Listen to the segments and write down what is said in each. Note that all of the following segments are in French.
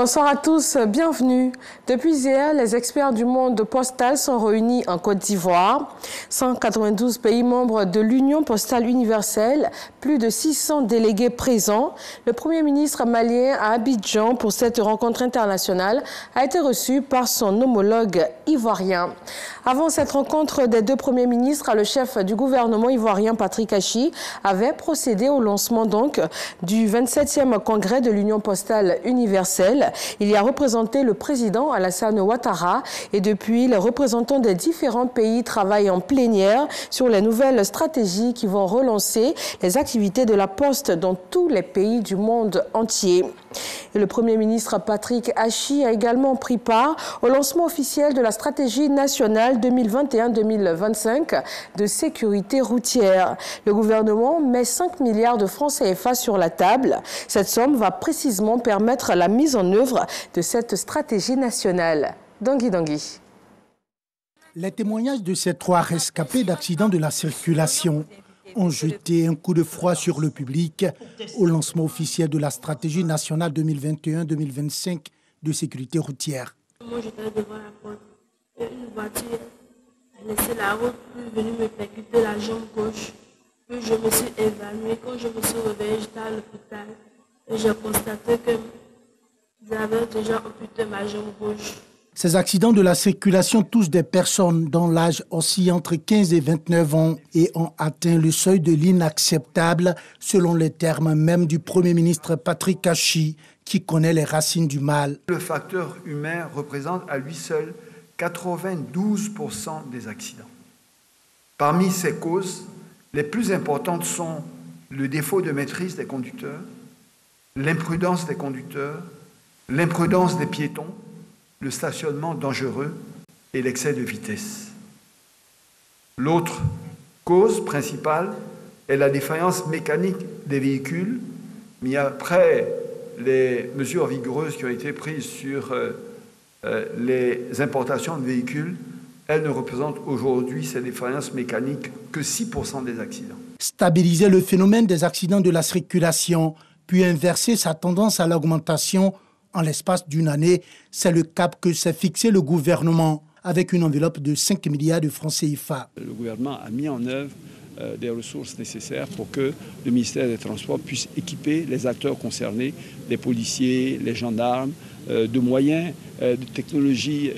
Bonsoir à tous, bienvenue. Depuis hier, les experts du monde postal sont réunis en Côte d'Ivoire. 192 pays membres de l'Union postale universelle, plus de 600 délégués présents. Le Premier ministre malien à Abidjan pour cette rencontre internationale a été reçu par son homologue ivoirien. Avant cette rencontre des deux premiers ministres, le chef du gouvernement ivoirien, Patrick Achi, avait procédé au lancement du 27e congrès de l'Union postale universelle. Il y a représenté le président Alassane Ouattara et depuis, les représentants des différents pays travaillent en plénière sur les nouvelles stratégies qui vont relancer les activités de la Poste dans tous les pays du monde entier. Et le Premier ministre Patrick Achi a également pris part au lancement officiel de la stratégie nationale 2021-2025 de sécurité routière. Le gouvernement met 5 milliards de francs CFA sur la table. Cette somme va précisément permettre la mise en œuvre de cette stratégie nationale. Dangui. Les témoignages de ces trois rescapés d'accidents de la circulation ont jeté un coup de froid sur le public au lancement officiel de la stratégie nationale 2021-2025 de sécurité routière. Moi, j'étais devant la porte et une voiture a laissé la route, puis venue me percuter la jambe gauche. Puis je me suis évanouie. Quand je me suis réveillée, j'étais à l'hôpital et j'ai constaté que j'avais déjà amputé ma jambe gauche. Ces accidents de la circulation touchent des personnes dont l'âge oscille entre 15 et 29 ans et ont atteint le seuil de l'inacceptable, selon les termes même du Premier ministre Patrick Achi, qui connaît les racines du mal. Le facteur humain représente à lui seul 92% des accidents. Parmi ces causes, les plus importantes sont le défaut de maîtrise des conducteurs, l'imprudence des conducteurs, l'imprudence des piétons, le stationnement dangereux et l'excès de vitesse. L'autre cause principale est la défaillance mécanique des véhicules, mais après les mesures vigoureuses qui ont été prises sur les importations de véhicules, elles ne représentent aujourd'hui ces défaillances mécaniques que 6% des accidents. Stabiliser le phénomène des accidents de la circulation, puis inverser sa tendance à l'augmentation en l'espace d'une année, c'est le cap que s'est fixé le gouvernement avec une enveloppe de 5 milliards de francs CFA. Le gouvernement a mis en œuvre des ressources nécessaires pour que le ministère des Transports puisse équiper les acteurs concernés, les policiers, les gendarmes, de moyens, de technologies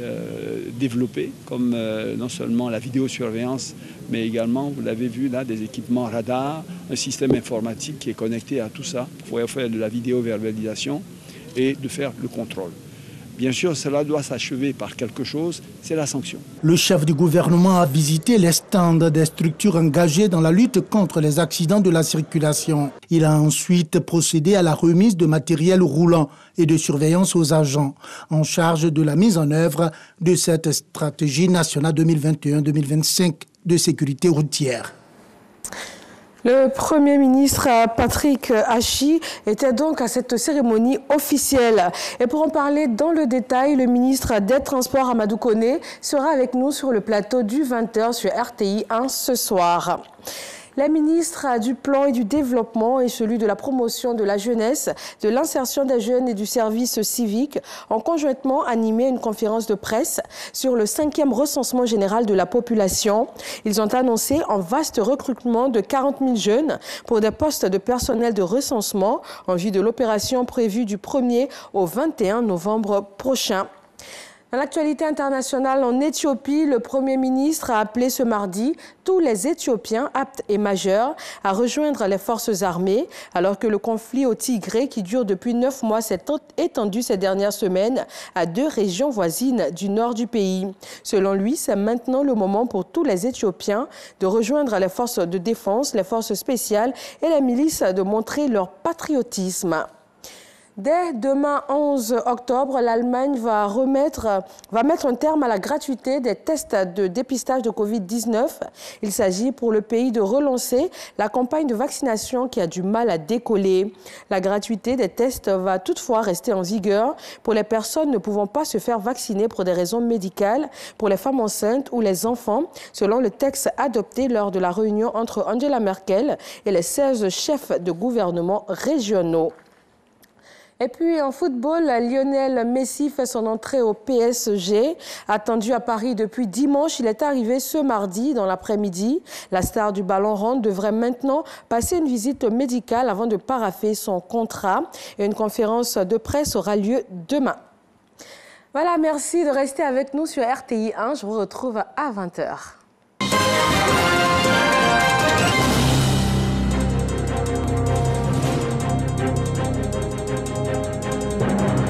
développées, comme non seulement la vidéosurveillance, mais également, vous l'avez vu là, des équipements radars, un système informatique qui est connecté à tout ça pour faire de la vidéo-verbalisation et de faire le contrôle. Bien sûr, cela doit s'achever par quelque chose, c'est la sanction. Le chef du gouvernement a visité les stands des structures engagées dans la lutte contre les accidents de la circulation. Il a ensuite procédé à la remise de matériel roulant et de surveillance aux agents en charge de la mise en œuvre de cette stratégie nationale 2021-2025 de sécurité routière. Le Premier ministre Patrick Achi était donc à cette cérémonie officielle. Et pour en parler dans le détail, le ministre des Transports, Amadou Koné, sera avec nous sur le plateau du 20h sur RTI 1 ce soir. Les ministres du Plan et du Développement et celui de la promotion de la jeunesse, de l'insertion des jeunes et du service civique ont conjointement animé une conférence de presse sur le 5e recensement général de la population. Ils ont annoncé un vaste recrutement de 40 000 jeunes pour des postes de personnel de recensement en vue de l'opération prévue du 1er au 21 novembre prochain. Dans l'actualité internationale, en Éthiopie, le Premier ministre a appelé ce mardi tous les Éthiopiens aptes et majeurs à rejoindre les forces armées, alors que le conflit au Tigré, qui dure depuis 9 mois, s'est étendu ces dernières semaines à 2 régions voisines du nord du pays. Selon lui, c'est maintenant le moment pour tous les Éthiopiens de rejoindre les forces de défense, les forces spéciales et les milices de montrer leur patriotisme. Dès demain 11 octobre, l'Allemagne va mettre un terme à la gratuité des tests de dépistage de Covid-19. Il s'agit pour le pays de relancer la campagne de vaccination qui a du mal à décoller. La gratuité des tests va toutefois rester en vigueur pour les personnes ne pouvant pas se faire vacciner pour des raisons médicales, pour les femmes enceintes ou les enfants, selon le texte adopté lors de la réunion entre Angela Merkel et les 16 chefs de gouvernement régionaux. Et puis en football, Lionel Messi fait son entrée au PSG. Attendu à Paris depuis dimanche, il est arrivé ce mardi dans l'après-midi. La star du ballon rond devrait maintenant passer une visite médicale avant de paraffer son contrat. Et une conférence de presse aura lieu demain. Voilà, merci de rester avec nous sur RTI 1. Je vous retrouve à 20h.